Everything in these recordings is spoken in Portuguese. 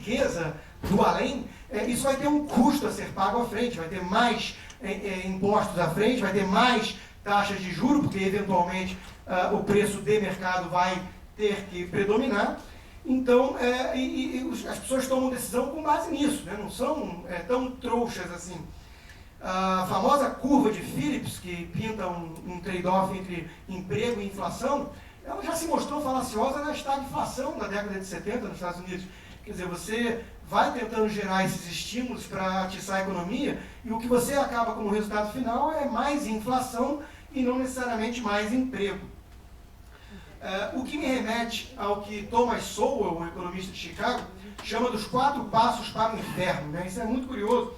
riqueza do além, isso vai ter um custo a ser pago à frente, vai ter mais impostos à frente, vai ter mais taxas de juros, porque eventualmente o preço de mercado vai ter que predominar. Então, as pessoas tomam decisão com base nisso, né? Não são tão trouxas assim. A famosa curva de Phillips, que pinta um trade-off entre emprego e inflação, ela já se mostrou falaciosa na estagflação da década de 70 nos Estados Unidos. Quer dizer, você vai tentando gerar esses estímulos para atiçar a economia e o que você acaba como resultado final é mais inflação e não necessariamente mais emprego. O que me remete ao que Thomas Sowell, um economista de Chicago, chama dos 4 passos para o inferno, né? Isso é muito curioso,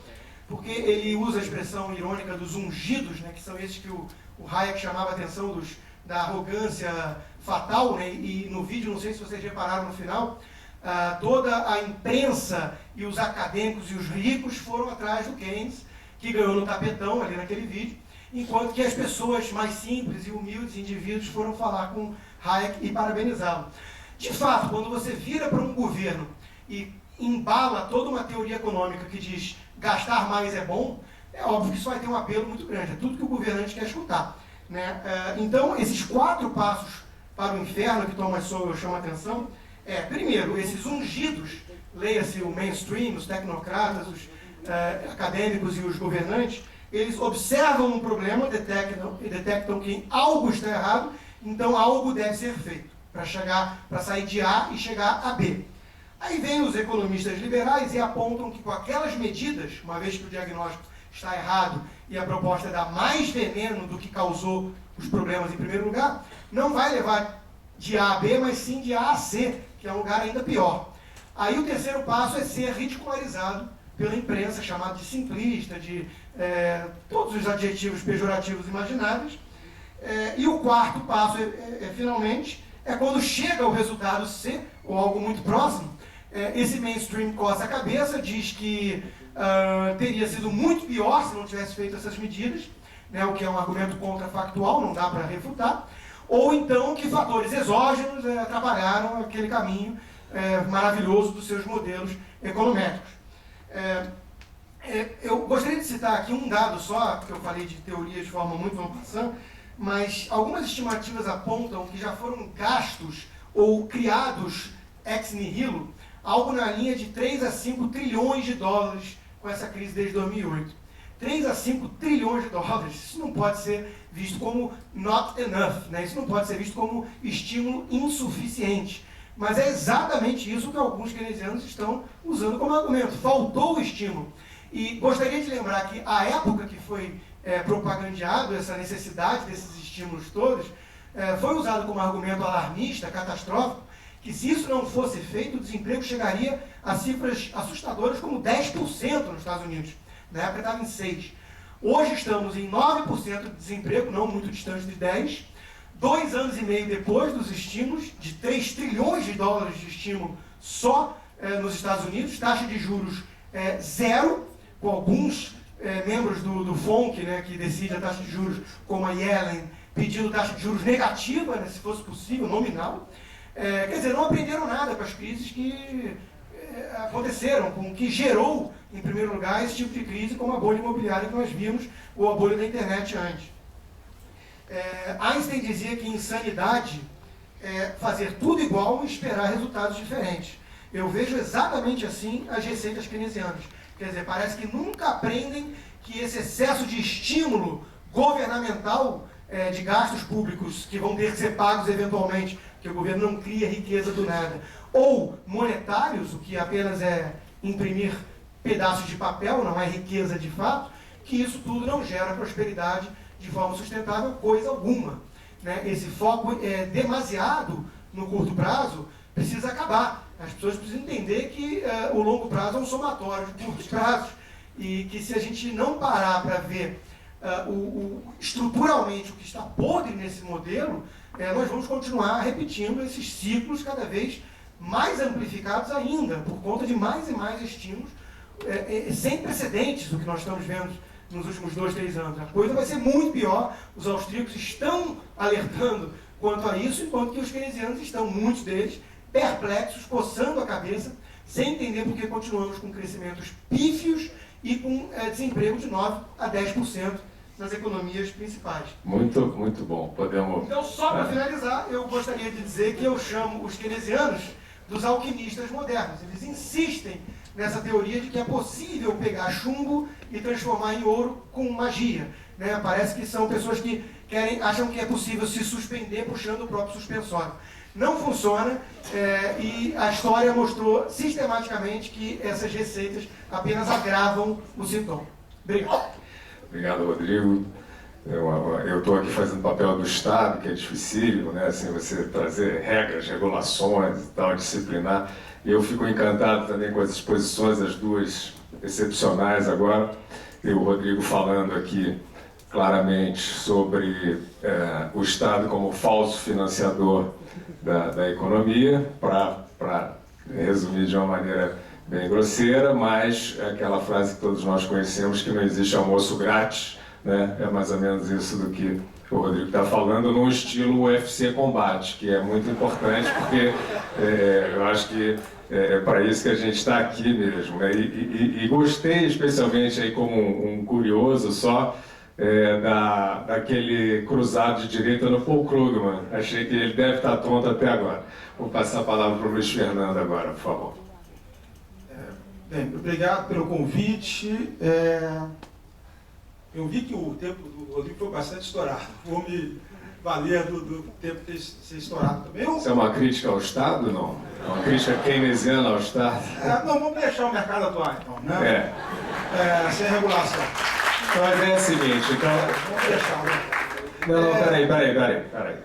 porque ele usa a expressão irônica dos ungidos, né? Que são esses que o Hayek chamava a atenção da arrogância fatal, né? E no vídeo, não sei se vocês repararam no final, toda a imprensa e os acadêmicos e os ricos foram atrás do Keynes, que ganhou no tapetão ali naquele vídeo, enquanto que as pessoas mais simples e humildes indivíduos foram falar com Hayek e parabenizá-lo. De fato, quando você vira para um governo e embala toda uma teoria econômica que diz gastar mais é bom, é óbvio que isso vai ter um apelo muito grande, é tudo que o governante quer escutar, né? Então, esses 4 passos para o inferno que Thomas Sowell chama a atenção, primeiro, esses ungidos, leia-se o mainstream, os tecnocratas, os acadêmicos e os governantes, eles observam um problema, detectam que algo está errado, então algo deve ser feito para sair de A e chegar a B. Aí vem os economistas liberais e apontam que com aquelas medidas, uma vez que o diagnóstico está errado e a proposta dá mais veneno do que causou os problemas em primeiro lugar, não vai levar de A a B, mas sim de A a C, que é um lugar ainda pior. Aí o terceiro passo é ser ridicularizado pela imprensa, chamado de simplista, de todos os adjetivos pejorativos imagináveis. E o quarto passo, finalmente, é quando chega o resultado C, ou algo muito próximo, esse mainstream coça a cabeça, diz que teria sido muito pior se não tivesse feito essas medidas, né, o que é um argumento contrafactual, não dá para refutar, ou então que fatores exógenos atrapalharam aquele caminho maravilhoso dos seus modelos econométricos. Eu gostaria de citar aqui um dado só, porque eu falei de teoria de forma muito ampla, mas algumas estimativas apontam que já foram gastos ou criados ex nihilo algo na linha de 3 a 5 trilhões de dólares com essa crise desde 2008. 3 a 5 trilhões de dólares, isso não pode ser visto como not enough, né? Isso não pode ser visto como estímulo insuficiente. Mas é exatamente isso que alguns keynesianos estão usando como argumento. Faltou o estímulo. E gostaria de lembrar que a época que foi propagandeado essa necessidade desses estímulos todos, foi usado como argumento alarmista, catastrófico, que se isso não fosse feito, o desemprego chegaria a cifras assustadoras como 10% nos Estados Unidos. Na época estava em 6%. Hoje estamos em 9% de desemprego, não muito distante de 10%. 2 anos e meio depois dos estímulos, de 3 trilhões de dólares de estímulo só nos Estados Unidos, taxa de juros zero, com alguns membros do FONC, né, que decide a taxa de juros, como a Yellen, pedindo taxa de juros negativa, né, se fosse possível, nominal. Quer dizer, não aprenderam nada com as crises que aconteceram, com o que gerou, em primeiro lugar, esse tipo de crise, como a bolha imobiliária que nós vimos, ou a bolha da internet antes. Einstein dizia que insanidade é fazer tudo igual e esperar resultados diferentes. Eu vejo exatamente assim as receitas keynesianas. Quer dizer, parece que nunca aprendem que esse excesso de estímulo governamental de gastos públicos que vão ter que ser pagos eventualmente, porque o governo não cria riqueza do nada, ou monetários, o que apenas é imprimir pedaços de papel, não é riqueza de fato, que isso tudo não gera prosperidade de forma sustentável, coisa alguma, né? Esse foco demasiado no curto prazo precisa acabar. As pessoas precisam entender que o longo prazo é um somatório de curtos prazos e que se a gente não parar para ver estruturalmente o que está podre nesse modelo, nós vamos continuar repetindo esses ciclos cada vez mais amplificados ainda, por conta de mais e mais estímulos sem precedentes do que nós estamos vendo nos últimos 2, 3 anos. A coisa vai ser muito pior. Os austríacos estão alertando quanto a isso, enquanto que os keynesianos estão, muitos deles, perplexos, coçando a cabeça, sem entender por que continuamos com crescimentos pífios e com desemprego de 9% a 10% nas economias principais. Muito bom. Podemos... Então, só para finalizar, eu gostaria de dizer que eu chamo os keynesianos dos alquimistas modernos. Eles insistem nessa teoria de que é possível pegar chumbo e transformar em ouro com magia. Né? Parece que são pessoas que acham que é possível se suspender puxando o próprio suspensório. Não funciona, e a história mostrou sistematicamente que essas receitas apenas agravam o sintoma. Obrigado. Obrigado, Rodrigo. Eu estou aqui fazendo papel do Estado, que é dificílimo, né? Assim, você trazer regras, regulações e tal, disciplinar. E eu fico encantado também com as exposições, as duas excepcionais agora. E o Rodrigo falando aqui claramente sobre o Estado como falso financiador da economia, para resumir de uma maneira bem grosseira, mas é aquela frase que todos nós conhecemos, que não existe almoço grátis, né? É mais ou menos isso do que o Rodrigo está falando, num estilo UFC Combate, que é muito importante, porque eu acho que é para isso que a gente está aqui mesmo, né? E gostei especialmente aí como um curioso só, daquele cruzado de direita no Paul Krugman. Achei que ele deve estar tonto até agora. Vou passar a palavra para o Luiz Fernando agora, por favor. Bem, obrigado pelo convite. Eu vi que o tempo do Rodrigo foi bastante estourado. Vou me valer do tempo ter ser estourado também. Isso é uma crítica ao Estado, não? É uma crítica keynesiana ao Estado? Não, vamos deixar o mercado atuar, então, né? Sem regulação. Então a ideia é a seguinte, então... Vamos deixar, né? Não, peraí.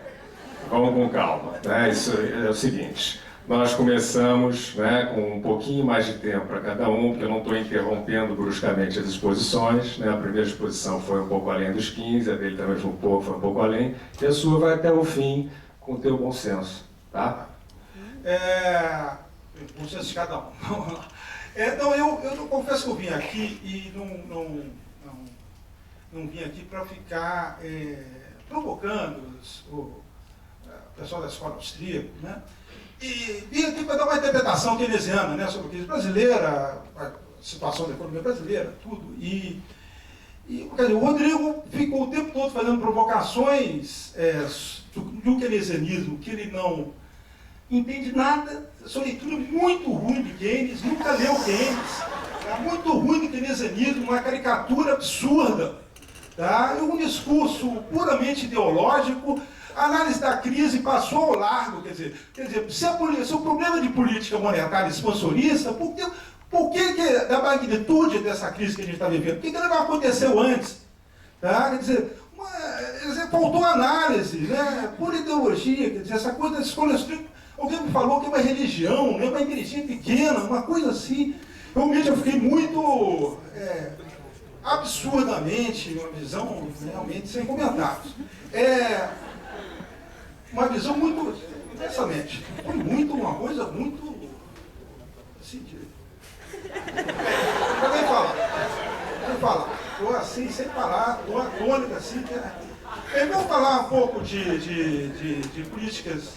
Vamos com calma, né? Isso é o seguinte, nós começamos, né, com um pouquinho mais de tempo para cada um, porque eu não estou interrompendo bruscamente as exposições, né? A primeira exposição foi um pouco além dos 15, a dele também foi um pouco além, e a sua vai até o fim com o teu bom senso, tá? Bom senso de cada um. Vamos lá. Então, eu confesso que eu vim aqui e não vim aqui para ficar provocando o pessoal da escola austríaca, né? E vim aqui para dar uma interpretação keynesiana, né, sobre a crise brasileira, a situação da economia brasileira, tudo. E quer dizer, o Rodrigo ficou o tempo todo fazendo provocações do keynesianismo, que ele não entende nada, sua leitura muito ruim de Keynes, nunca leu Keynes, muito ruim do keynesianismo, uma caricatura absurda, tá? Um discurso puramente ideológico. A análise da crise passou ao largo, quer dizer, se o problema de política monetária expansionista, por que da magnitude dessa crise que a gente está vivendo? Por que ela não aconteceu antes? Tá? Quer dizer, faltou análise, né? Pura ideologia, quer dizer, essa coisa das escolhas. Alguém me falou que é uma religião, né? Uma igreja pequena, uma coisa assim. Realmente eu fiquei muito absurdamente, uma visão realmente sem comentários. Uma visão muito, intensamente, foi uma coisa muito, assim, Alguém fala, estou assim, sem parar, estou atônica, assim, vamos falar um pouco de políticas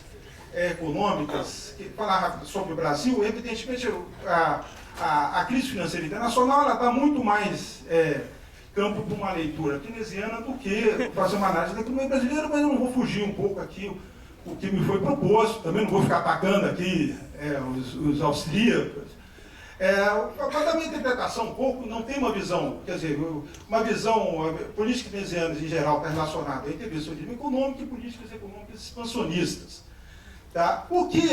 econômicas, falar sobre o Brasil. Evidentemente, a crise financeira internacional está muito mais campo de uma leitura keynesiana do que fazer uma análise da economia brasileira, mas eu não vou fugir um pouco aqui o que me foi proposto, também não vou ficar atacando aqui os austríacos. Para dar minha interpretação um pouco, não tem uma visão, quer dizer, uma visão, política keynesiana em geral está relacionada ao intervencionismo econômico e políticas econômicas expansionistas. Tá? O que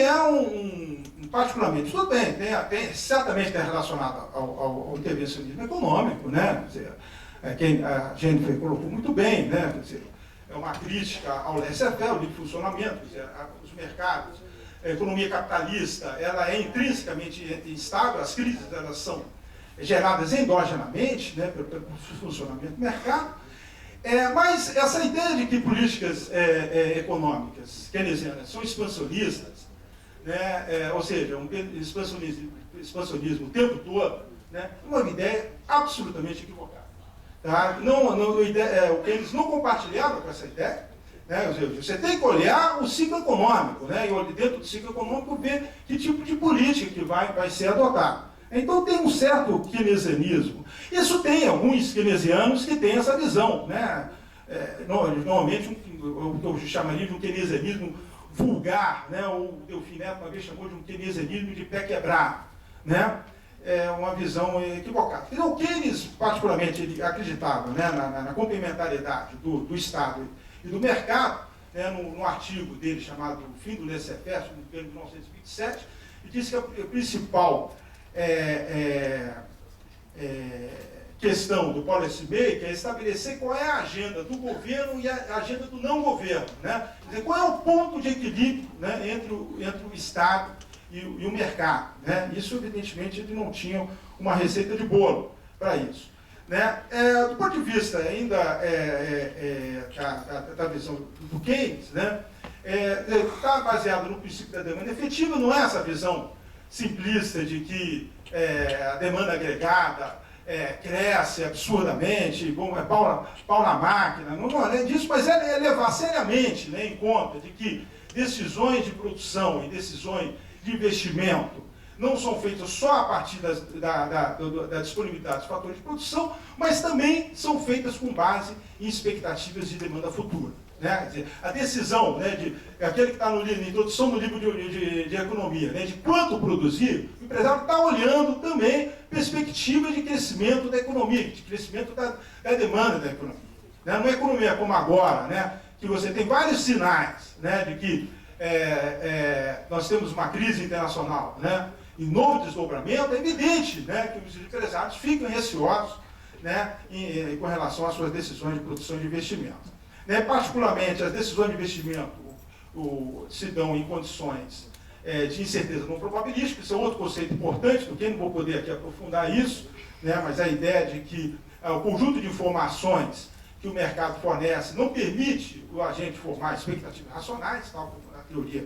particularmente, tudo bem, certamente está relacionado ao intervencionismo econômico, né? Quer dizer, a Jennifer colocou muito bem, né? Quer dizer, é uma crítica ao laissez-faire, ao livre funcionamento, quer dizer, os mercados, a economia capitalista, ela é intrinsecamente instável, as crises elas são geradas endogenamente, né, pelo funcionamento do mercado. Mas essa ideia de que políticas econômicas keynesianas são expansionistas, né, ou seja, um expansionismo o tempo todo, né, é uma ideia absolutamente equivocada. Tá? O Keynes não compartilhava com essa ideia, Né? Você tem que olhar o ciclo econômico, né? E dentro do ciclo econômico ver que tipo de política que vai ser adotada. Então tem um certo keynesianismo. Isso tem alguns keynesianos que têm essa visão, né? Normalmente eu chamaria de um keynesianismo vulgar, né? O Delfim Neto uma vez chamou de um keynesianismo de pé quebrado, né? É uma visão equivocada. Então, o Keynes, particularmente, ele acreditava, né, na complementariedade do Estado e do mercado, né, num artigo dele chamado Fim do Laissez-faire, de 1927, e disse que a principal questão do policymaker é estabelecer qual é a agenda do governo e a agenda do não governo, né? Quer dizer, qual é o ponto de equilíbrio, né, entre o Estado e o mercado, né? Isso, evidentemente, eles não tinham uma receita de bolo para isso, né? Do ponto de vista ainda da visão do Keynes, né, está baseado no princípio da demanda efetiva, não é essa visão simplista de que a demanda agregada cresce absurdamente, bom, pau na máquina, não é disso, mas é levar seriamente, né, em conta de que decisões de produção e decisões de investimento não são feitas só a partir da disponibilidade dos fatores de produção, mas também são feitas com base em expectativas de demanda futura. Né? Quer dizer, a decisão, né, aquele que está na introdução do livro de economia, né, de quanto produzir, o empresário está olhando também perspectiva de crescimento da economia, de crescimento da demanda da economia. Né? Não é economia como agora, né, que você tem vários sinais, né, de que nós temos uma crise internacional, né, e novo desdobramento. É evidente, né, que os empresários ficam receosos, né, com relação às suas decisões de produção e de investimento. Né, particularmente, as decisões de investimento se dão em condições de incerteza não probabilística. Isso é outro conceito importante, porque eu não vou poder aqui aprofundar isso, né, mas a ideia de que o conjunto de informações que o mercado fornece não permite o agente formar expectativas racionais, tal como na teoria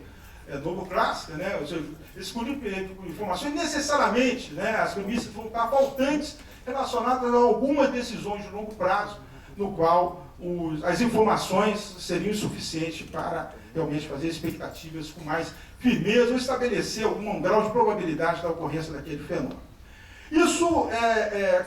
novo-clássica, né? Ou seja, esse conjunto de informações necessariamente, né, as premissas vão estar faltantes relacionadas a algumas decisões de longo prazo, no qual as informações seriam insuficientes para realmente fazer expectativas com mais firmeza ou estabelecer algum grau de probabilidade da ocorrência daquele fenômeno. Isso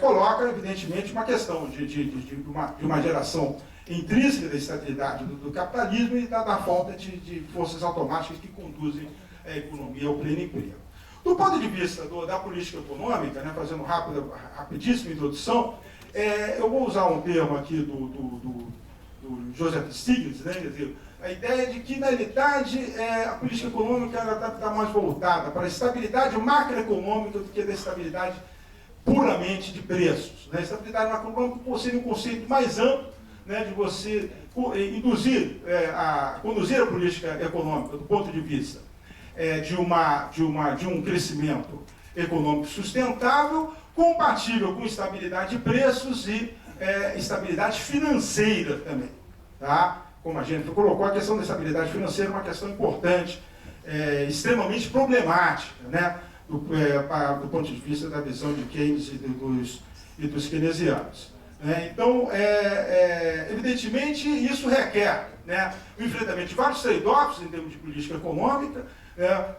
coloca, evidentemente, uma questão de uma geração intrínseca da estabilidade do capitalismo e da falta de forças automáticas que conduzem a economia ao pleno emprego. Do ponto de vista da política econômica, né, fazendo rapidíssima introdução, eu vou usar um termo aqui do Joseph Stiglitz, né, quer dizer, a ideia de que, na realidade, a política econômica está mais voltada para a estabilidade macroeconômica do que da estabilidade puramente de preços. Né? Estabilidade macroeconômica seria um conceito mais amplo, né, de você conduzir a política econômica do ponto de vista de um crescimento econômico sustentável, compatível com estabilidade de preços e estabilidade financeira também. Tá? Como a gente colocou, a questão da estabilidade financeira é uma questão importante, extremamente problemática, né, do ponto de vista da visão de Keynes e dos keynesianos. Então, evidentemente, isso requer, né, o enfrentamento de vários trade-offs em termos de política econômica,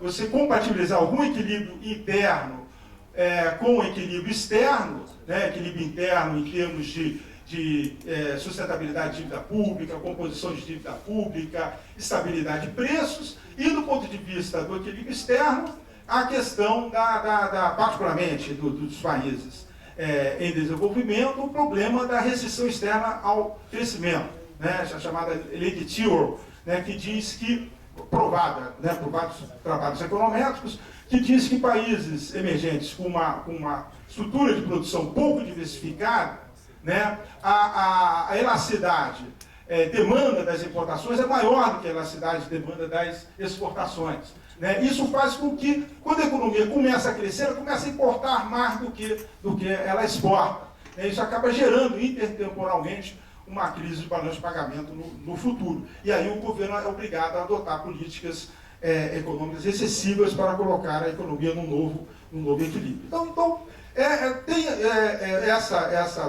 você compatibilizar algum equilíbrio interno com o equilíbrio externo, né, equilíbrio interno em termos de sustentabilidade de dívida pública, composição de dívida pública, estabilidade de preços, e do ponto de vista do equilíbrio externo, a questão particularmente dos países em desenvolvimento, o problema da restrição externa ao crescimento, né, a chamada lei de Tyrrell, né, que diz que, provada, né, por vários trabalhos econométricos, que diz que países emergentes com uma estrutura de produção pouco diversificada, né, a elasticidade demanda das importações é maior do que a elasticidade de demanda das exportações. Né? Isso faz com que, quando a economia começa a crescer, ela começa a importar mais do que ela exporta. Isso acaba gerando intertemporalmente uma crise de balanço de pagamento no futuro. E aí o governo é obrigado a adotar políticas econômicas excessivas para colocar a economia num novo equilíbrio. Então tem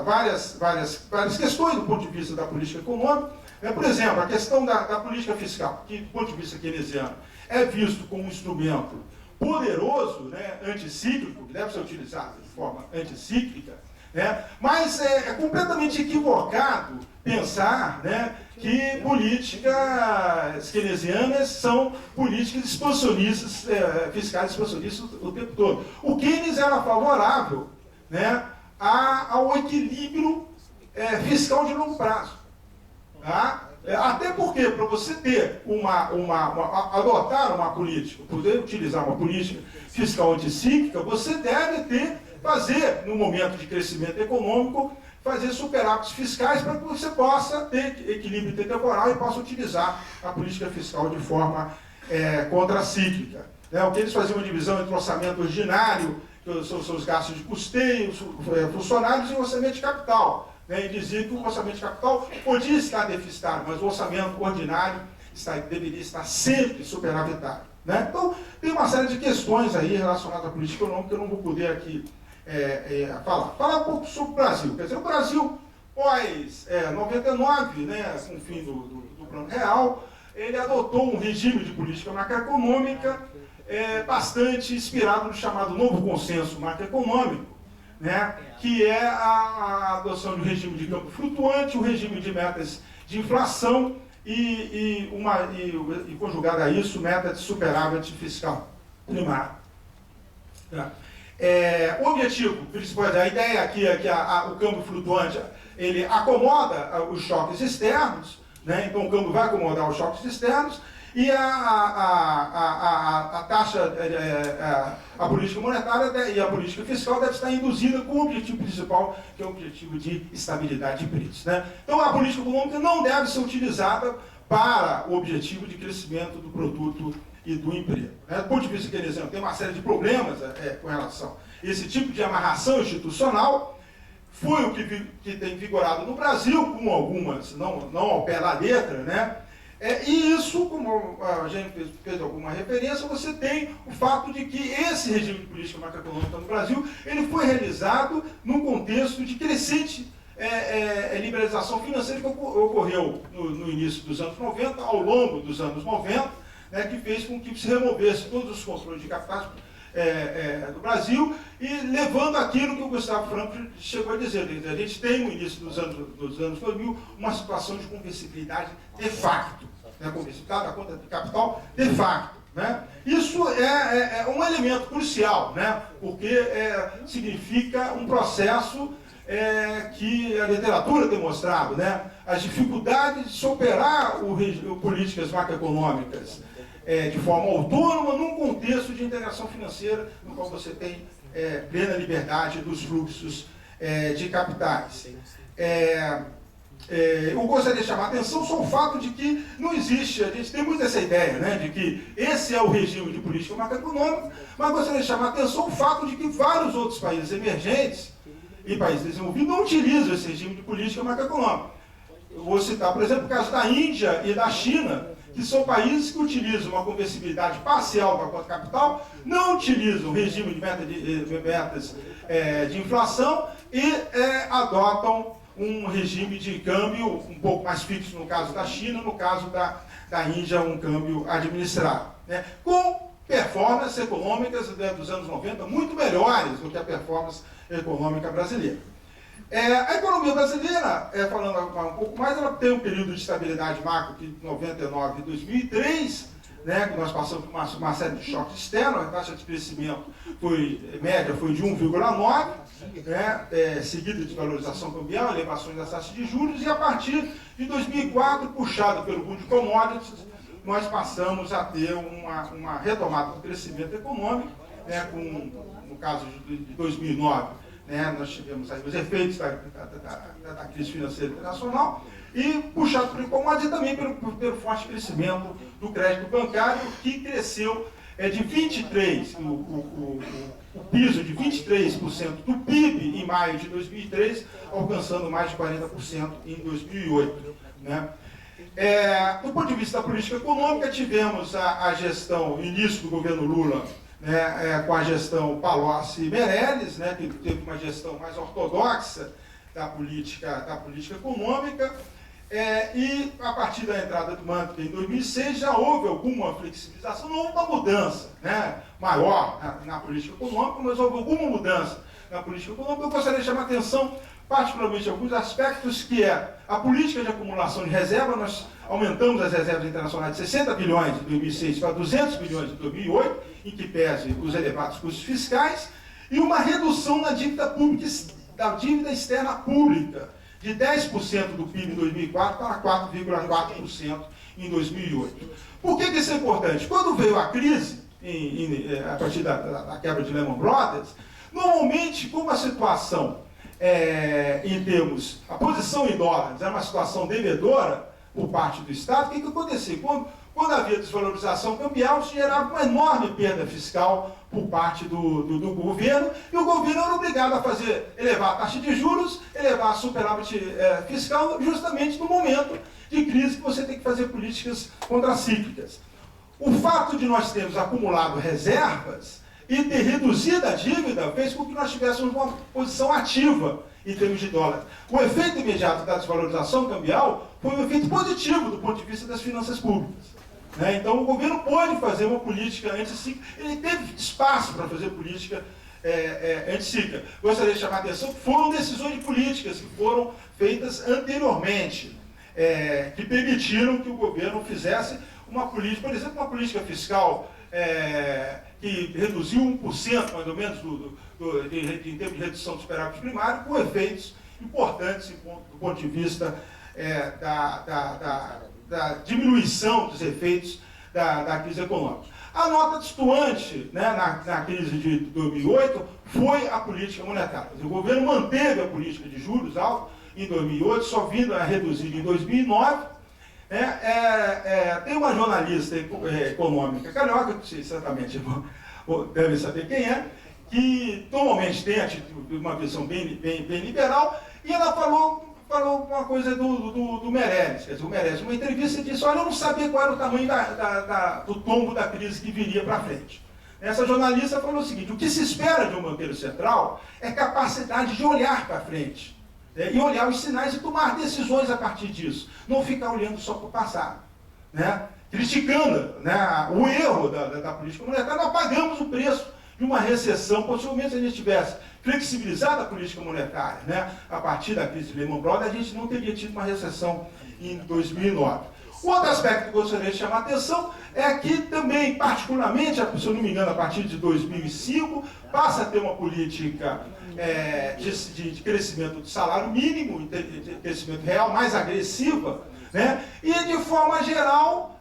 várias questões do ponto de vista da política econômica, Por exemplo, a questão da política fiscal, que do ponto de vista keynesiano é visto como um instrumento poderoso, né, anticíclico, que deve ser utilizado de forma anticíclica, né, mas é completamente equivocado pensar, né, que políticas keynesianas são políticas expansionistas, fiscais expansionistas o tempo todo. O Keynes era favorável, né, ao equilíbrio fiscal de longo prazo. Tá? Até porque, para você ter adotar uma política, poder utilizar uma política fiscal anticíclica, você deve fazer, no momento de crescimento econômico, fazer superávites fiscais para que você possa ter equilíbrio temporal e possa utilizar a política fiscal de forma contracíclica. O que eles faziam uma divisão entre o orçamento ordinário, que são os gastos de custeio, funcionários, e o orçamento de capital. E dizia que o orçamento de capital podia estar deficitário, mas o orçamento ordinário deveria estar sempre superavitário. Então, tem uma série de questões aí relacionadas à política econômica que eu não vou poder aqui falar. Falar um pouco sobre o Brasil. Quer dizer, o Brasil, pós 99, com o fim do Plano Real, ele adotou um regime de política macroeconômica bastante inspirado no chamado Novo Consenso Macroeconômico, que é a adoção de um regime de campo flutuante, um regime de metas de inflação e conjugado a isso, meta de superávit fiscal primário. O objetivo principal, a ideia aqui é que o câmbio flutuante ele acomoda os choques externos, então o câmbio vai acomodar os choques externos, e a taxa, a política monetária e a política fiscal deve estar induzida com o objetivo principal, que é o objetivo de estabilidade de preços. Então a política econômica não deve ser utilizada para o objetivo de crescimento do produto e do emprego. Do ponto de vista keynesiano, tem uma série de problemas com relação a esse tipo de amarração institucional. Foi o que tem vigorado no Brasil, com algumas, não ao pé da letra, e isso, como a gente fez alguma referência, você tem o fato de que esse regime de política macroeconômica no Brasil, ele foi realizado num contexto de crescente liberalização financeira que ocorreu no início dos anos 90, ao longo dos anos 90, que fez com que se removesse todos os controles de capitais do Brasil, e levando aquilo que o Gustavo Franco chegou a dizer. A gente tem no início dos anos 2000 uma situação de conversibilidade de facto, conversibilidade da conta de capital de facto. Isso é um elemento crucial, porque significa um processo que a literatura tem mostrado, as dificuldades de superar políticas macroeconômicas de forma autônoma num contexto de integração financeira no qual você tem plena liberdade dos fluxos de capitais. Eu gostaria de chamar a atenção só o fato de que não existe, a gente tem muito essa ideia, de que esse é o regime de política macroeconômica, mas gostaria de chamar a atenção o fato de que vários outros países emergentes e países desenvolvidos não utilizam esse regime de política macroeconômica. Eu vou citar, por exemplo, o caso da Índia e da China, que são países que utilizam uma conversibilidade parcial da conta capital, não utilizam o regime de metas de inflação e adotam um regime de câmbio um pouco mais fixo no caso da China, no caso da Índia, um câmbio administrado. Com performances econômicas dos anos 90 muito melhores do que a performance econômica brasileira. A economia brasileira, falando um pouco mais, ela tem um período de estabilidade macro de 99 e 2003, que nós passamos por uma série de choques externos, a taxa de crescimento média foi de 1,9, seguida de valorização cambial, elevações das taxas de juros, e a partir de 2004, puxado pelo boom de commodities, nós passamos a ter uma retomada do crescimento econômico, no caso de 2009, nós tivemos aí os efeitos da crise financeira internacional, e puxado por commodities e também pelo forte crescimento do crédito bancário, que cresceu de 23%, o piso de 23% do PIB em maio de 2003, alcançando mais de 40% em 2008. Do ponto de vista da política econômica, tivemos a gestão, início do governo Lula, com a gestão Palocci e Meirelles, que teve uma gestão mais ortodoxa da política econômica, E a partir da entrada do Mantega em 2006 já houve alguma flexibilização, não houve uma mudança, né, maior na política econômica, mas houve alguma mudança na política econômica. Eu gostaria de chamar a atenção particularmente alguns aspectos, que é a política de acumulação de reserva. Nós aumentamos as reservas internacionais de 60 bilhões em 2006 para 200 bilhões em 2008, em que pese os elevados custos fiscais, e uma redução na dívida pública, da dívida externa pública, de 10% do PIB em 2004 para 4,4% em 2008. Por que isso é importante? Quando veio a crise, a partir da quebra de Lehman Brothers, normalmente, como a situação em termos, a posição em dólares era uma situação devedora por parte do Estado, o que acontecia? Quando havia desvalorização cambial, isso gerava uma enorme perda fiscal por parte do governo, e o governo era obrigado a elevar a taxa de juros, elevar a superávit fiscal, justamente no momento de crise que você tem que fazer políticas contracíclicas. O fato de nós termos acumulado reservas e ter reduzido a dívida fez com que nós tivéssemos uma posição ativa em termos de dólar. O efeito imediato da desvalorização cambial foi um efeito positivo do ponto de vista das finanças públicas. Então o governo pode fazer uma política anticíclica, ele teve espaço para fazer política anticíclica. Gostaria de chamar a atenção que foram decisões de políticas que foram feitas anteriormente, que permitiram que o governo fizesse uma política, por exemplo, uma política fiscal que reduziu 1% mais ou menos em termos de redução do superávit primário, com efeitos importantes do ponto de vista da diminuição dos efeitos da crise econômica. A nota destoante, né, na crise de 2008 foi a política monetária. O governo manteve a política de juros alta em 2008, só vindo a reduzir em 2009. Tem uma jornalista econômica carioca, que certamente deve saber quem é, que normalmente tem uma visão bem liberal, e ela falou uma coisa do Meirelles. Quer dizer, o Meirelles, numa entrevista, disse: olha, eu não sabia qual era o tamanho do tombo da crise que viria para frente. Essa jornalista falou o seguinte: o que se espera de um banqueiro central é capacidade de olhar para frente, e olhar os sinais e tomar decisões a partir disso, não ficar olhando só para o passado, criticando o erro da política monetária. Nós pagamos o preço de uma recessão. Possivelmente, se a gente tivesse flexibilizado a política monetária a partir da crise de Lehman Brothers, a gente não teria tido uma recessão em 2009. O outro aspecto que eu gostaria de chamar a atenção é que também, particularmente, se eu não me engano, a partir de 2005, passa a ter uma política de crescimento do salário mínimo, de crescimento real mais agressiva, e de forma geral,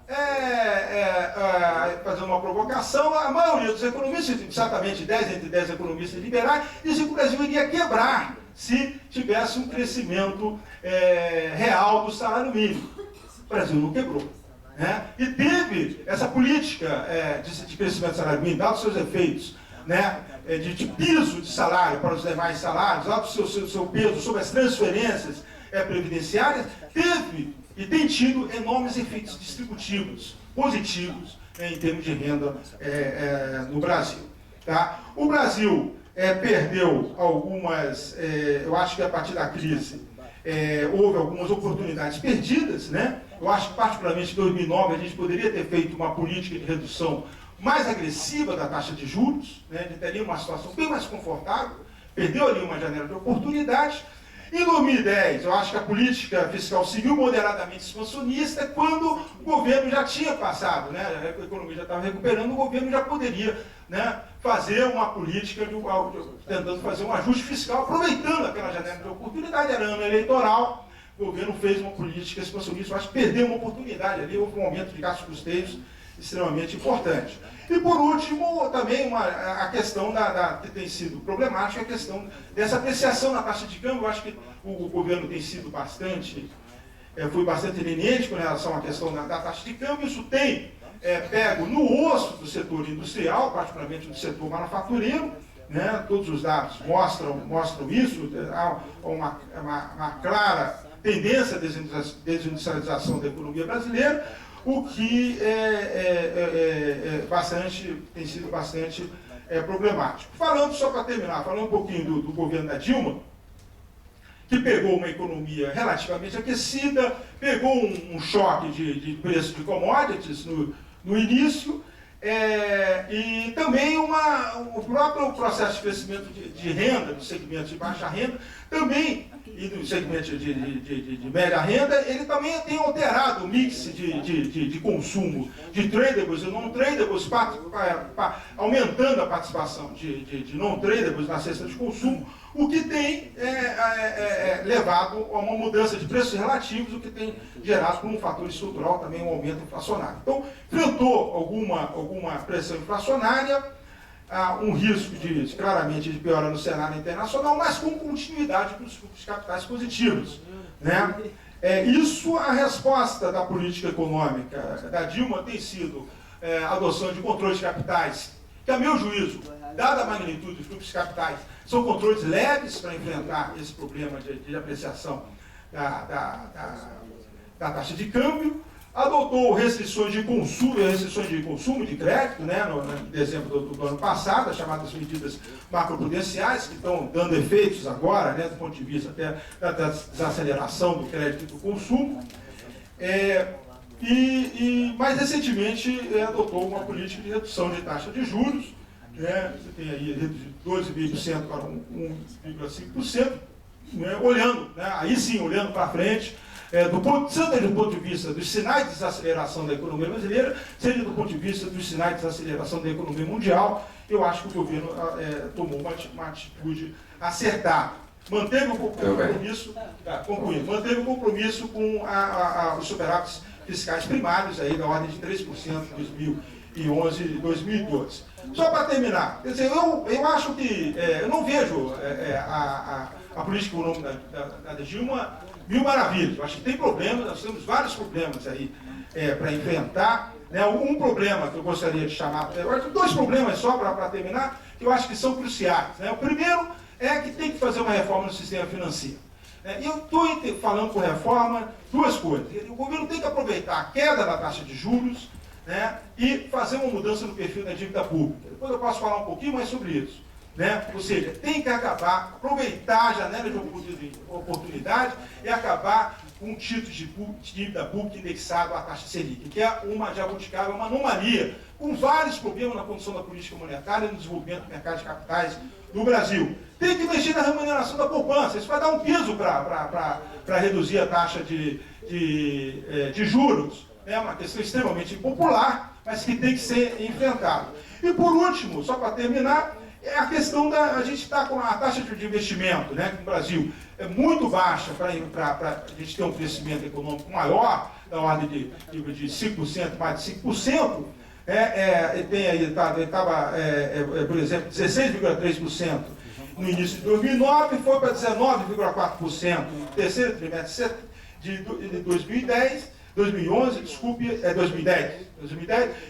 fazendo uma provocação, a maioria dos economistas, certamente 10 entre 10 economistas liberais, dizem que o Brasil iria quebrar se tivesse um crescimento real do salário mínimo. O Brasil não quebrou. E teve essa política de crescimento do salário mínimo, dados seus efeitos, de piso de salário para os demais salários, dado o seu peso sobre as transferências previdenciárias, teve e tem tido enormes efeitos distributivos, positivos, em termos de renda no Brasil. O Brasil perdeu algumas, eu acho que a partir da crise, houve algumas oportunidades perdidas, Eu acho que particularmente em 2009 a gente poderia ter feito uma política de redução mais agressiva da taxa de juros, A gente teria uma situação bem mais confortável, perdeu ali uma janela de oportunidade. Em 2010, eu acho que a política fiscal seguiu moderadamente expansionista, quando o governo já tinha passado, a economia já estava recuperando, o governo já poderia fazer uma política tentando fazer um ajuste fiscal, aproveitando aquela janela de oportunidade. Era ano eleitoral, o governo fez uma política expansionista, eu acho que perdeu uma oportunidade ali, houve um aumento de gastos custeiros extremamente importante. E por último, também a questão que tem sido problemática, a questão dessa apreciação na taxa de câmbio. Eu acho que o governo tem sido foi bastante leniente com relação à questão da taxa de câmbio. Isso tem pego no osso do setor industrial, particularmente do setor manufatureiro, Todos os dados mostram isso. Há uma clara tendência à desindustrialização da economia brasileira, o que tem sido bastante problemático. Falando, só para terminar, falando um pouquinho do governo da Dilma, que pegou uma economia relativamente aquecida, pegou um choque de preço de commodities no início, e também o próprio processo de crescimento de renda, do segmento de baixa renda, também, e do segmento de média renda, ele também tem alterado o mix de consumo de tradables e non-tradables, aumentando a participação de non-tradables na cesta de consumo, o que tem levado a uma mudança de preços relativos, o que tem gerado como um fator estrutural também um aumento inflacionário. Então, enfrentou alguma pressão inflacionária, um risco claramente de piora no cenário internacional, mas com continuidade dos fluxos de capitais positivos, né? Isso, a resposta da política econômica da Dilma tem sido a adoção de controles de capitais, que, a meu juízo, dada a magnitude dos fluxos de capitais, são controles leves para enfrentar esse problema de apreciação da taxa de câmbio. Adotou restrições de consumo de crédito, né, no dezembro do ano passado, as chamadas medidas macroprudenciais, que estão dando efeitos agora, né, do ponto de vista até da desaceleração do crédito e do consumo. Mais recentemente, adotou uma política de redução de taxa de juros, né, você tem aí de 12,5% para 1,5%, né, olhando, né, aí sim, olhando para frente, seja do ponto de vista dos sinais de desaceleração da economia brasileira, seja do ponto de vista dos sinais de desaceleração da economia mundial, eu acho que o governo tomou uma atitude acertada. Manteve o compromisso, manteve o compromisso com os superávites fiscais primários, aí, da ordem de 3% em 2011 e 2012. Só para terminar, quer dizer, eu acho que, eu não vejo a política econômica da Dilma mil maravilhas. Eu acho que tem problemas, nós temos vários problemas aí para enfrentar. Né? Um problema que eu gostaria de chamar, dois problemas só para terminar, que eu acho que são cruciais. Né? O primeiro é que tem que fazer uma reforma no sistema financeiro. E eu estou falando por reforma duas coisas. O governo tem que aproveitar a queda da taxa de juros, né, e fazer uma mudança no perfil da dívida pública. Depois eu posso falar um pouquinho mais sobre isso. Né? Ou seja, tem que aproveitar a janela de oportunidade e acabar com um título de dívida pública indexado à taxa Selic, que é uma jabuticaba, uma anomalia, com vários problemas na condução da política monetária e no desenvolvimento do mercado de capitais no Brasil. Tem que investir na remuneração da poupança, isso vai dar um peso para reduzir a taxa de juros. É uma questão extremamente impopular, mas que tem que ser enfrentada. E por último, só para terminar, é a questão a gente está com a taxa de investimento, né, que no Brasil é muito baixa para a gente ter um crescimento econômico maior, da ordem de 5%, mais de 5%, estava, por exemplo, 16,3% no início de 2009, foi para 19,4% no terceiro trimestre de 2010,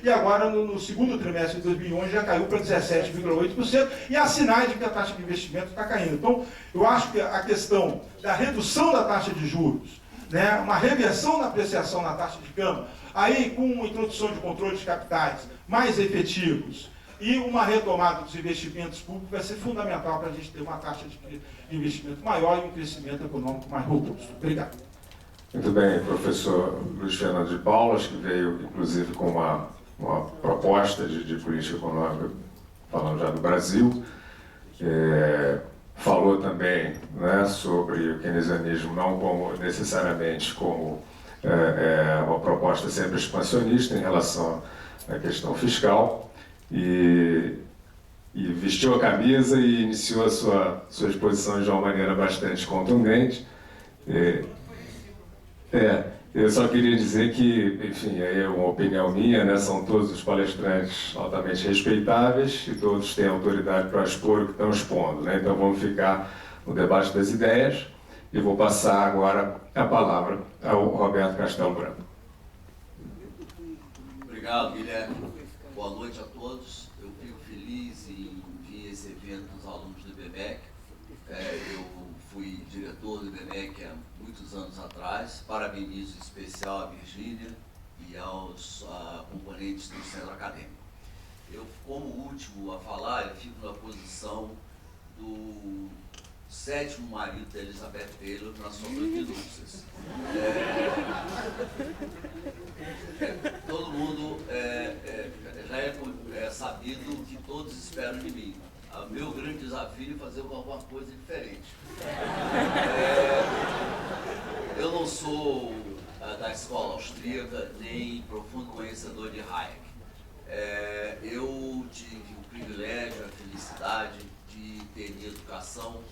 e agora no segundo trimestre de 2011 já caiu para 17,8%, e há sinais de que a taxa de investimento está caindo. Então, eu acho que a questão da redução da taxa de juros, né, uma reversão na apreciação na taxa de câmbio, aí com a introdução de controles de capitais mais efetivos e uma retomada dos investimentos públicos vai ser fundamental para a gente ter uma taxa de investimento maior e um crescimento econômico mais robusto. Obrigado. Muito bem, professor Luiz Fernando de Paulo, que veio, inclusive, com uma proposta de política econômica, falando já do Brasil. Falou também, né, sobre o keynesianismo, não necessariamente como uma proposta sempre expansionista em relação à questão fiscal, e vestiu a camisa e iniciou a sua exposição de uma maneira bastante contundente. Eu só queria dizer que, enfim, aí é uma opinião minha, né? São todos os palestrantes altamente respeitáveis e todos têm autoridade para expor o que estão expondo, né? Então vamos ficar no debate das ideias e vou passar agora a palavra ao Roberto Castelo Branco. Obrigado, Guilherme. Boa noite a todos. Eu fico feliz em vir esse evento dos alunos do IBMEC. Eu fui diretor do IBMEC há muitos anos atrás. Parabenizo em especial a Virgínia e aos componentes do centro acadêmico. Eu, como último a falar, eu fico na posição do 7º marido da Elizabeth Taylor na sua noite de núpcias. Todo mundo já é sabido que todos esperam de mim. O meu grande desafio é fazer alguma coisa diferente. Eu não sou da escola austríaca, nem profundo conhecedor de Hayek. Eu tive o privilégio, a felicidade de ter minha educação,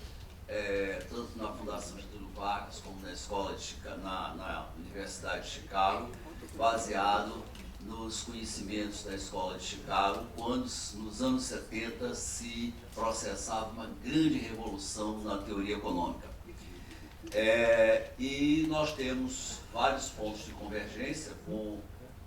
tanto na Fundação Getúlio Vargas como na na Universidade de Chicago, baseado nos conhecimentos da Escola de Chicago, quando nos anos 70 se processava uma grande revolução na teoria econômica. E nós temos vários pontos de convergência com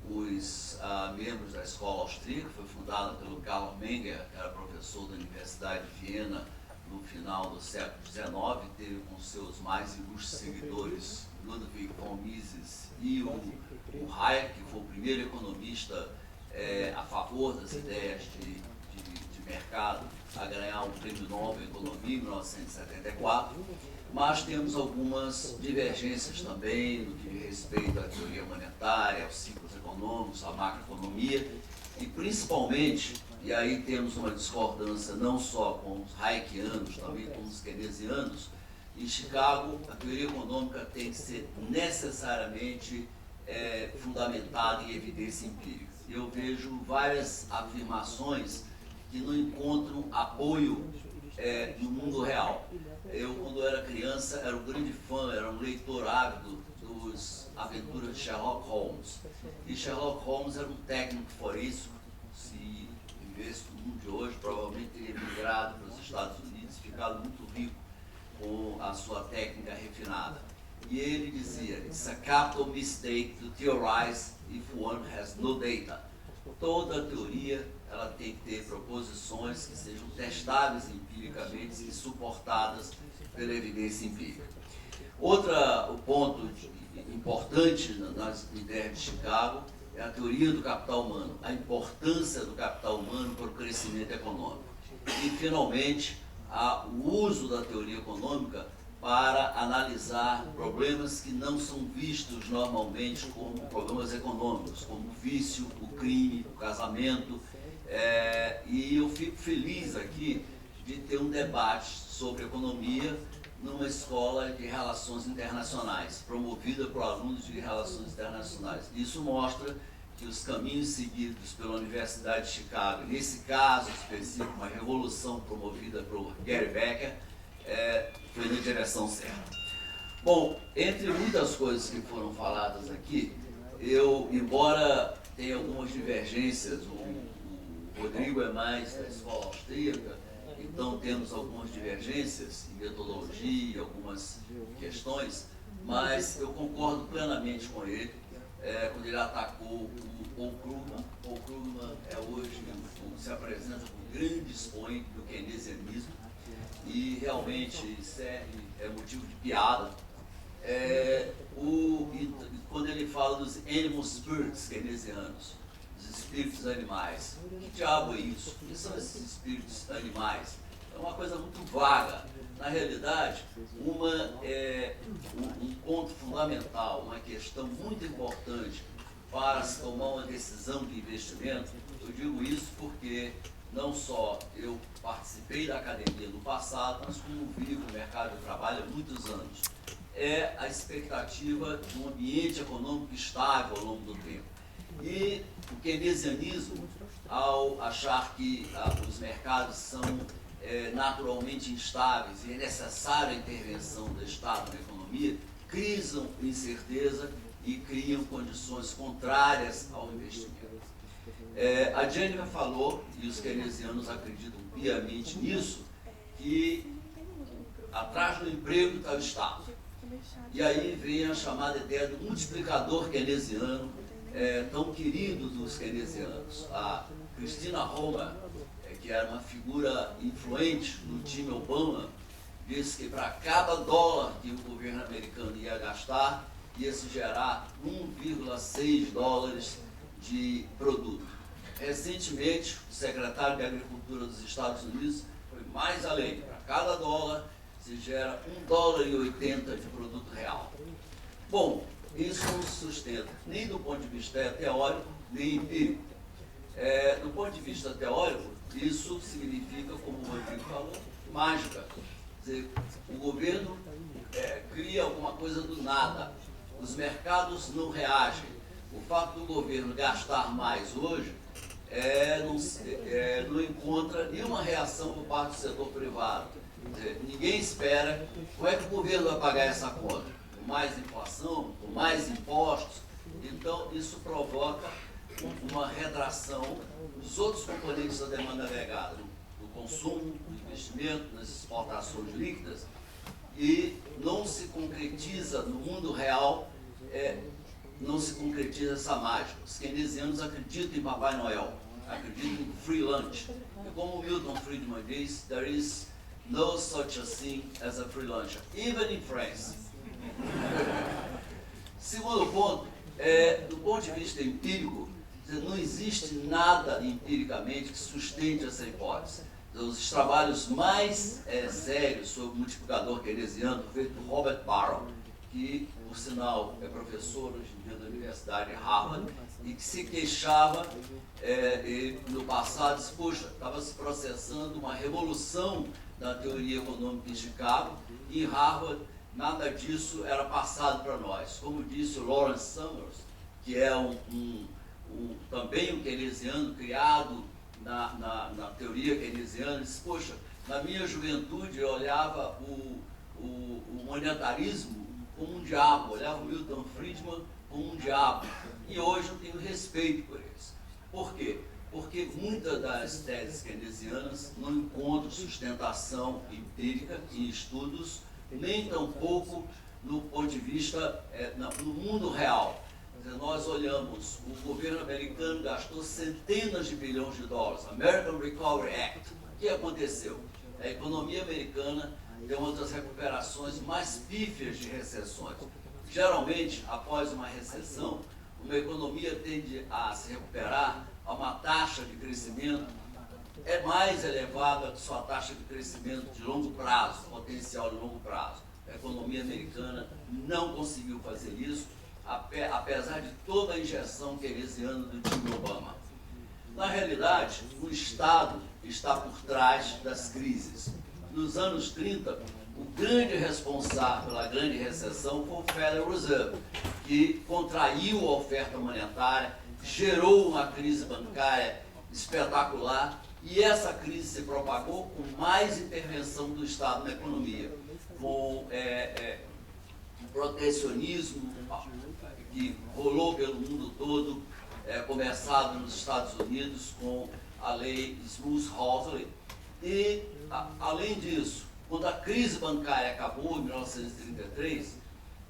os membros da escola austríaca. Foi fundada pelo Karl Menger, que era professor da Universidade de Viena no final do século XIX, teve com seus mais ilustres seguidores Ludwig von Mises e o Hayek, que foi o primeiro economista a favor das ideias de mercado a ganhar o Prêmio Nobel em Economia em 1974, mas temos algumas divergências também no que diz respeito à teoria monetária, aos ciclos econômicos, à macroeconomia, e principalmente, e aí temos uma discordância não só com os Hayekianos, também com os keynesianos. Em Chicago, a teoria econômica tem que ser necessariamente fundamentada em evidência empírica. Eu vejo várias afirmações que não encontram apoio no mundo real. Eu, quando era criança, era um grande fã, era um leitor ávido dos aventuras de Sherlock Holmes. E Sherlock Holmes era um técnico forense. Se vivesse no mundo de hoje, provavelmente teria migrado para os Estados Unidos e ficado muito rico com a sua técnica refinada. E ele dizia: "It's a capital mistake to theorize if one has no data." Toda teoria ela tem que ter proposições que sejam testáveis empiricamente e suportadas pela evidência empírica. Outro ponto importante nas ideias de Chicago é a teoria do capital humano, a importância do capital humano para o crescimento econômico. E, finalmente, o uso da teoria econômica para analisar problemas que não são vistos normalmente como problemas econômicos, como o vício, o crime, o casamento. E eu fico feliz aqui de ter um debate sobre economia numa escola de relações internacionais, promovida por alunos de relações internacionais. Isso mostra que os caminhos seguidos pela Universidade de Chicago, nesse caso específico, uma revolução promovida por Gary Becker, foi na direção certa. Bom, entre muitas coisas que foram faladas aqui, embora tenha algumas divergências, o Rodrigo é mais da escola austríaca, então temos algumas divergências em metodologia, algumas questões, mas eu concordo plenamente com ele quando ele atacou o Paul Krugman. Paul Krugman hoje se apresenta como grande expoente do keynesianismo e realmente serve motivo de piada. Quando ele fala dos animal spirits keynesianos, os espíritos animais, que diabo é isso? O que são esses espíritos animais? É uma coisa muito vaga. Na realidade, um ponto fundamental, uma questão muito importante para se tomar uma decisão de investimento, eu digo isso porque não só eu participei da academia no passado, mas como vivo no mercado de trabalho há muitos anos, é a expectativa de um ambiente econômico estável ao longo do tempo. E o keynesianismo, ao achar que os mercados são naturalmente instáveis e é necessária a intervenção do Estado na economia, criam incerteza e criam condições contrárias ao investimento. A Jennifer falou, e os keynesianos acreditam piamente nisso, que atrás do emprego está o Estado. E aí vem a chamada ideia do multiplicador keynesiano, tão querido dos keynesianos. A Christina Homer, que era uma figura influente no time Obama, disse que para cada dólar que o governo americano ia gastar, ia se gerar 1,6 dólares de produto. Recentemente, o secretário de Agricultura dos Estados Unidos foi mais além. Para cada dólar se gera $1,80 de produto real. Bom, isso não se sustenta nem do ponto de vista teórico, nem empírico. Do ponto de vista teórico, isso significa, como o Rodrigo falou, mágica. Quer dizer, o governo cria alguma coisa do nada, os mercados não reagem. O fato do governo gastar mais hoje não encontra nenhuma reação por parte do setor privado. Quer dizer, ninguém espera como é que o governo vai pagar essa conta. Com mais inflação, com mais impostos. Então, isso provoca uma retração dos outros componentes da demanda agregada, do consumo, do investimento, nas exportações líquidas, e não se concretiza no mundo real, não se concretiza essa mágica. Os keynesianos acreditam em Papai Noel, acreditam em free lunch. E como Milton Friedman diz, there is no such a thing as a free lunch, even in France. Segundo ponto, do ponto de vista empírico, não existe nada empiricamente que sustente essa hipótese. Os trabalhos mais sérios sobre o multiplicador keynesiano foram feitos por Robert Barrow, que, por sinal, é professor hoje em dia da Universidade de Harvard, e que se queixava, no passado, disse, poxa, estava se processando uma revolução na teoria econômica em Chicago, e em Harvard nada disso era passado para nós. Como disse o Lawrence Summers, que é também um keynesiano criado na teoria keynesiana, disse, poxa, na minha juventude eu olhava o monetarismo como um diabo, olhava o Milton Friedman como um diabo, e hoje eu tenho respeito por eles. Por quê? Porque muitas das teses keynesianas não encontram sustentação empírica em estudos, nem tampouco no ponto de vista no mundo real. Nós olhamos, o governo americano gastou centenas de bilhões de dólares, American Recovery Act. O que aconteceu? A economia americana tem uma das recuperações mais pífias de recessões. Geralmente, após uma recessão, uma economia tende a se recuperar a uma taxa de crescimento mais elevada que sua taxa de crescimento de longo prazo, potencial de longo prazo. A economia americana não conseguiu fazer isso, apesar de toda a injeção keynesiana do time Obama. Na realidade, o Estado está por trás das crises. Nos anos 30, o grande responsável pela grande recessão foi o Federal Reserve, que contraiu a oferta monetária, gerou uma crise bancária espetacular, e essa crise se propagou com mais intervenção do Estado na economia, com protecionismo que rolou pelo mundo todo, começado nos Estados Unidos com a lei Smoot-Hawley. E, além disso, quando a crise bancária acabou em 1933,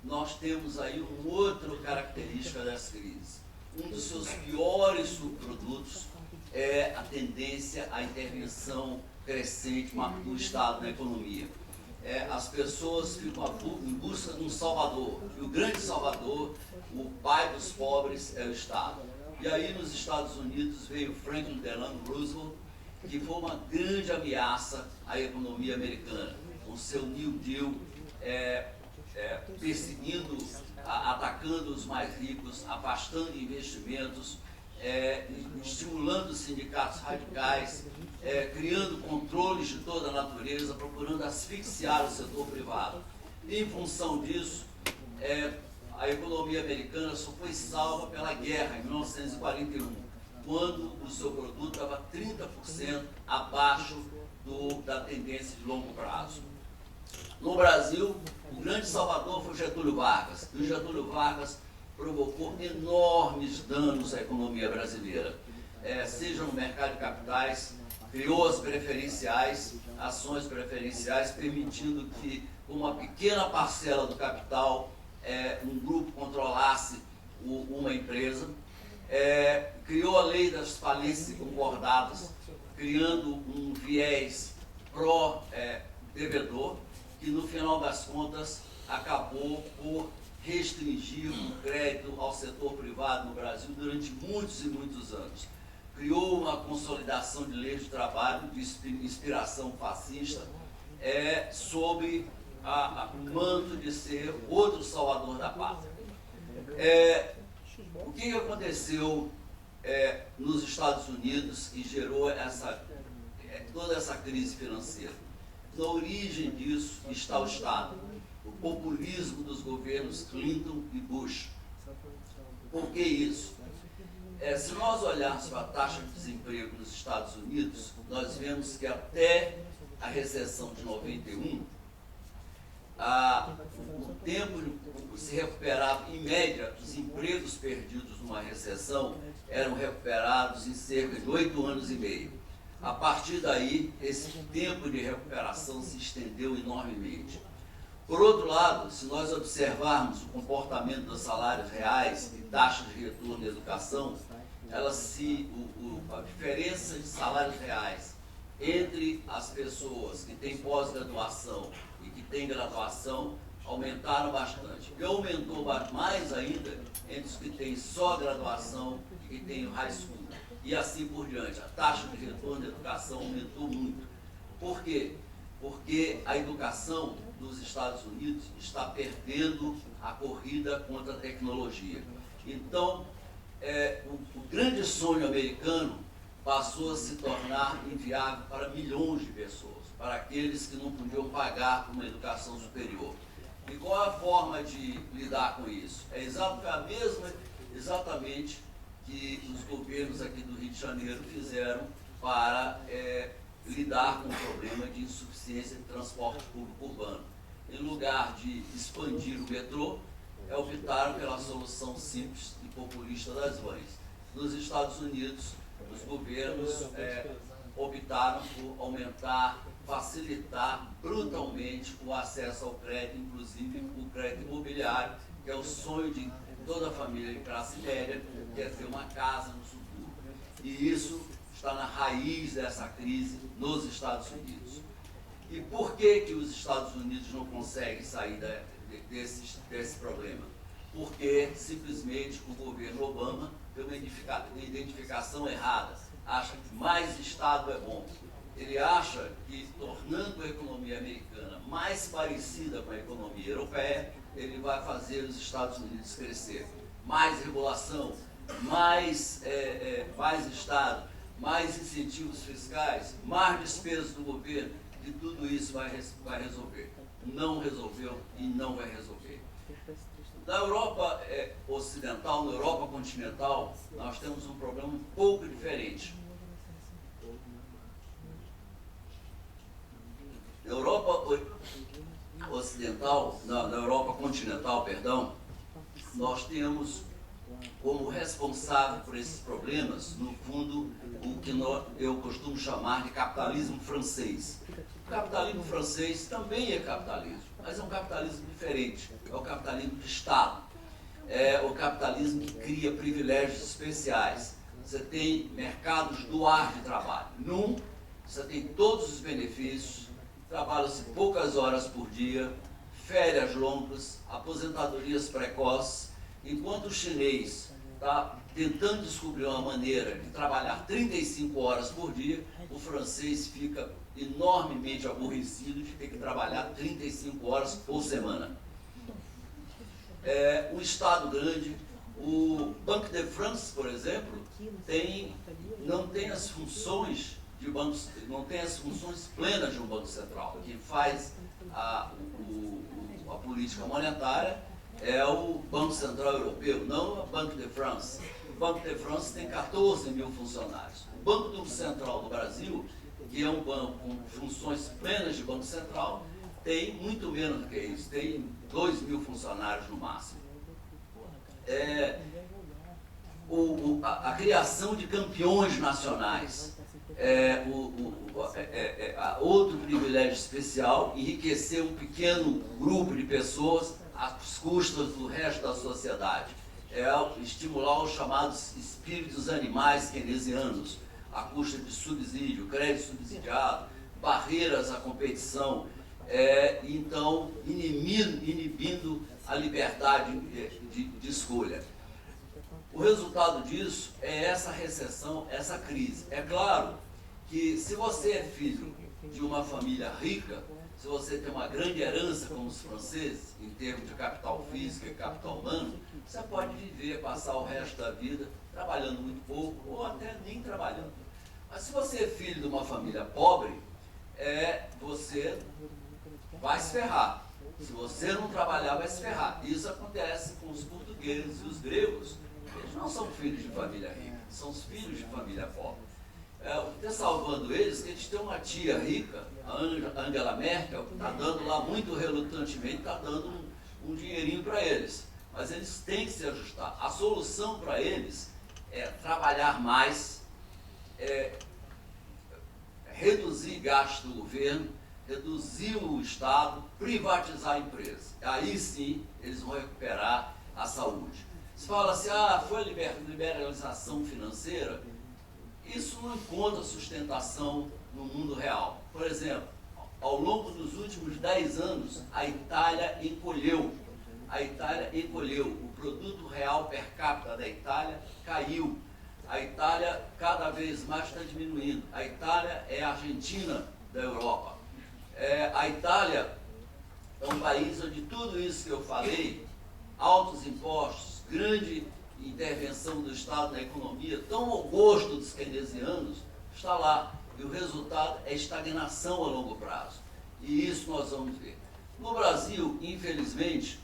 nós temos aí uma outra característica dessa crise. Um dos seus piores subprodutos é a tendência à intervenção crescente do Estado na economia. As pessoas ficam em busca de um salvador, e o grande salvador, o pai dos pobres, é o Estado. E aí nos Estados Unidos veio Franklin Delano Roosevelt, que foi uma grande ameaça à economia americana, com seu New Deal perseguindo, atacando os mais ricos, afastando investimentos, estimulando os sindicatos radicais, criando controles de toda a natureza, procurando asfixiar o setor privado. E, em função disso, a economia americana só foi salva pela guerra, em 1941, quando o seu produto estava 30% abaixo da tendência de longo prazo. No Brasil, o grande salvador foi Getúlio Vargas, e o Getúlio Vargas provocou enormes danos à economia brasileira, seja no mercado de capitais, criou as preferenciais, ações preferenciais, permitindo que uma pequena parcela do capital, um grupo controlasse uma empresa, criou a lei das falências concordadas, criando um viés pró-devedor, que no final das contas acabou por restringir o crédito ao setor privado no Brasil durante muitos e muitos anos. Criou uma consolidação de leis de trabalho de inspiração fascista, sob o manto de ser outro salvador da pátria. O que aconteceu nos Estados Unidos que gerou toda essa crise financeira? Na origem disso está o Estado, o populismo dos governos Clinton e Bush. Por que isso? Se nós olharmos para a taxa de desemprego nos Estados Unidos, nós vemos que até a recessão de 91, o tempo se recuperava, em média, os empregos perdidos numa recessão eram recuperados em cerca de 8 anos e meio. A partir daí, esse tempo de recuperação se estendeu enormemente. Por outro lado, se nós observarmos o comportamento dos salários reais e taxas de retorno da educação, a diferença de salários reais entre as pessoas que têm pós-graduação e que têm graduação aumentaram bastante. E aumentou mais ainda entre os que têm só graduação e que têm high school. E assim por diante. A taxa de retorno da educação aumentou muito. Por quê? Porque a educação nos Estados Unidos está perdendo a corrida contra a tecnologia. Então, o grande sonho americano passou a se tornar inviável para milhões de pessoas, para aqueles que não podiam pagar por uma educação superior. E qual é a forma de lidar com isso? É exatamente que os governos aqui do Rio de Janeiro fizeram para lidar com o problema de insuficiência de transporte público urbano. Em lugar de expandir o metrô, optaram pela solução simples e populista das vans. Nos Estados Unidos, os governos optaram por aumentar, facilitar brutalmente o acesso ao crédito, inclusive o crédito imobiliário, que é o sonho de toda família de classe média, que é ter uma casa no subúrbio. E isso está na raiz dessa crise nos Estados Unidos. E por que os Estados Unidos não conseguem sair desse problema? Porque simplesmente o governo Obama tem uma identificação errada. Acha que mais Estado é bom. Ele acha que, tornando a economia americana mais parecida com a economia europeia, ele vai fazer os Estados Unidos crescer. Mais regulação, mais Estado, mais incentivos fiscais, mais despesas do governo, e tudo isso vai resolver. Não resolveu e não vai resolver. Na Europa ocidental, na Europa continental, nós temos um problema um pouco diferente. Na Europa ocidental, na Europa continental, perdão, nós temos como responsável por esses problemas, no fundo, o que eu costumo chamar de capitalismo francês. O capitalismo francês também é capitalismo, mas é um capitalismo diferente. É o capitalismo de Estado. É o capitalismo que cria privilégios especiais. Você tem mercados duais de trabalho. Num, você tem todos os benefícios, trabalha-se poucas horas por dia, férias longas, aposentadorias precoces, enquanto o chinês está tentando descobrir uma maneira de trabalhar 35 horas por dia, o francês fica enormemente aborrecido de ter que trabalhar 35 horas por semana. Um Estado grande, o Banque de France, por exemplo, não tem as funções de bancos, não tem as funções plenas de um banco central. Quem faz a política monetária é o Banco Central Europeu, não o Banque de France. O Banque de France tem 14 mil funcionários. O Banco Central do Brasil, que é um banco com funções plenas de Banco Central, tem muito menos do que isso, tem 2 mil funcionários no máximo. A criação de campeões nacionais, outro privilégio especial, enriquecer um pequeno grupo de pessoas às custas do resto da sociedade. Estimular os chamados espíritos animais keynesianos, à custa de subsídio, crédito subsidiado, barreiras à competição, então inibindo a liberdade de escolha. O resultado disso é essa recessão, essa crise. É claro que se você é filho de uma família rica, se você tem uma grande herança como os franceses, em termos de capital físico e capital humano, você pode viver, passar o resto da vida trabalhando muito pouco ou até nem trabalhando. Mas se você é filho de uma família pobre, você vai se ferrar. Se você não trabalhar, vai se ferrar. Isso acontece com os portugueses e os gregos. Eles não são filhos de família rica, são os filhos de família pobre. O que está salvando eles é que eles têm uma tia rica, a Angela Merkel, que está dando lá muito relutantemente, está dando um dinheirinho para eles. Mas eles têm que se ajustar. A solução para eles é trabalhar mais, reduzir gasto do governo, reduzir o Estado, privatizar a empresa. Aí sim eles vão recuperar a saúde. Se fala assim, foi a liberalização financeira, isso não encontra sustentação no mundo real. Por exemplo, ao longo dos últimos 10 anos, a Itália encolheu. O produto real per capita da Itália caiu. A Itália cada vez mais está diminuindo. A Itália é a Argentina da Europa. A Itália é um país onde tudo isso que eu falei, altos impostos, grande intervenção do Estado na economia, tão ao gosto dos keynesianos, está lá. E o resultado é estagnação a longo prazo. E isso nós vamos ver. No Brasil, infelizmente,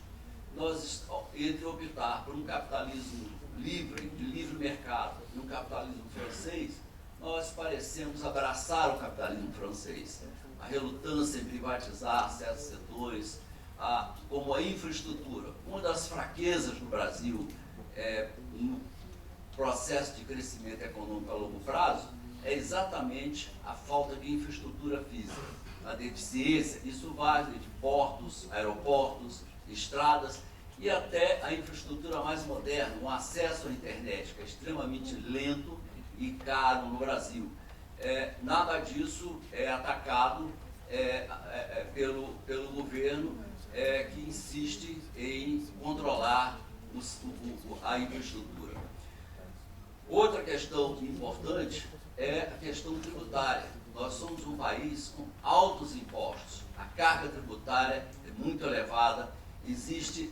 nós, entre optar por um capitalismo livre, de livre mercado, e um capitalismo francês, nós parecemos abraçar o capitalismo francês. A relutância em privatizar certos setores, como a infraestrutura. Uma das fraquezas do Brasil no processo de crescimento econômico a longo prazo é exatamente a falta de infraestrutura física, a deficiência. Isso vai de portos, aeroportos, estradas e até a infraestrutura mais moderna, o acesso à internet, que é extremamente lento e caro no Brasil. Nada disso é atacado pelo governo que insiste em controlar a infraestrutura. Outra questão importante é a questão tributária. Nós somos um país com altos impostos. A carga tributária é muito elevada. Existe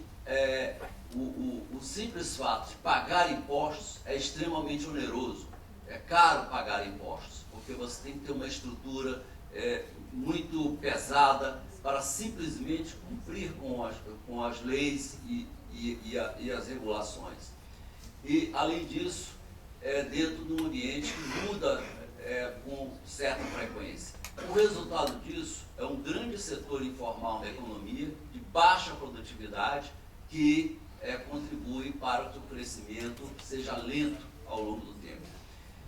o simples fato de pagar impostos é extremamente oneroso. É caro pagar impostos, porque você tem que ter uma estrutura muito pesada para simplesmente cumprir com as leis e as regulações. E, além disso, dentro de um ambiente que muda com certa frequência. O resultado disso é um grande setor informal da economia, de baixa produtividade, que contribui para que o crescimento seja lento ao longo do tempo.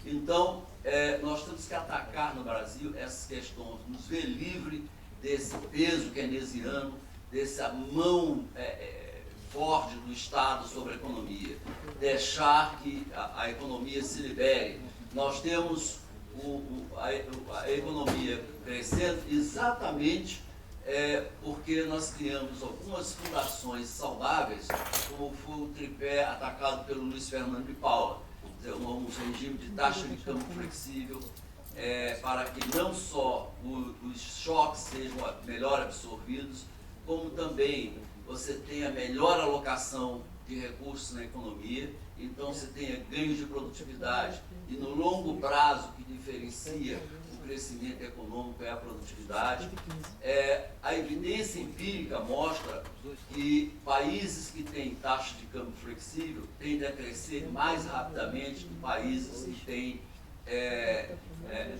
Então, nós temos que atacar no Brasil essas questões, nos ver livre desse peso keynesiano, dessa mão forte do Estado sobre a economia, deixar que a economia se libere. Nós temos a economia crescendo exatamente porque nós criamos algumas fundações saudáveis, como foi o tripé atacado pelo Luiz Fernando de Paula, um regime de taxa de câmbio flexível, para que não só os choques sejam melhor absorvidos, como também você tenha melhor alocação de recursos na economia, então você tenha ganhos de produtividade. E no longo prazo, que diferencia o crescimento econômico é a produtividade. A evidência empírica mostra que países que têm taxa de câmbio flexível tendem a crescer mais rapidamente que países que têm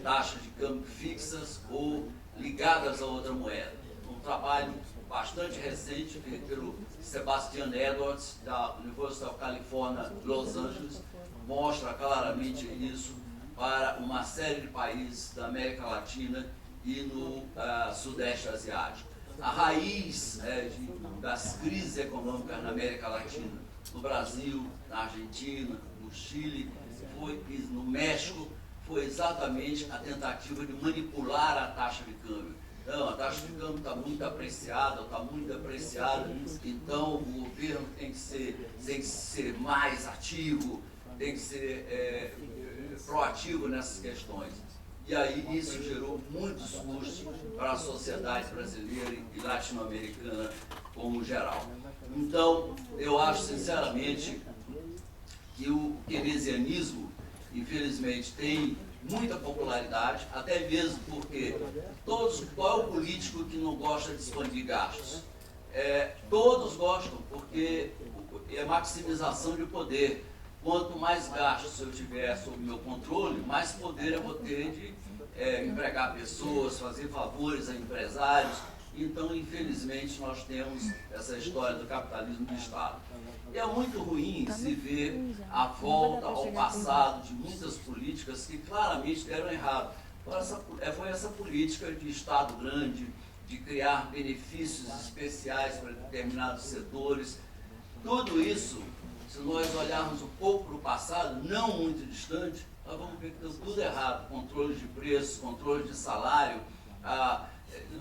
taxas de câmbio fixas ou ligadas a outra moeda. Um trabalho bastante recente feito pelo Sebastian Edwards, da University of California, Los Angeles, mostra claramente isso para uma série de países da América Latina e no Sudeste Asiático. A raiz das crises econômicas na América Latina, no Brasil, na Argentina, no Chile, no México, foi exatamente a tentativa de manipular a taxa de câmbio. Não, a taxa de câmbio está muito apreciada, então o governo tem que ser mais ativo, tem que ser proativo nessas questões. E aí isso gerou muitos custos para a sociedade brasileira e latino-americana como geral. Então, eu acho sinceramente que o keynesianismo, infelizmente, tem muita popularidade, até mesmo porque qual é o político que não gosta de expandir gastos? Todos gostam, porque é maximização de poder. Quanto mais gastos eu tiver sob meu controle, mais poder eu vou ter de empregar pessoas, fazer favores a empresários. Então, infelizmente, nós temos essa história do capitalismo de Estado. E é muito ruim se ver a volta ao passado de muitas políticas que claramente deram errado. Foi essa política de Estado grande, de criar benefícios especiais para determinados setores. Tudo isso, se nós olharmos um pouco para o passado, não muito distante, nós vamos ver que deu tudo errado. Controle de preços, controle de salário,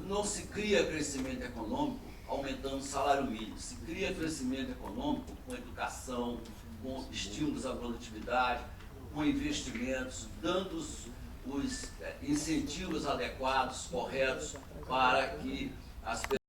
não se cria crescimento econômico aumentando o salário mínimo. Se cria crescimento econômico com educação, com estímulos à produtividade, com investimentos, dando os incentivos adequados, corretos, para que as pessoas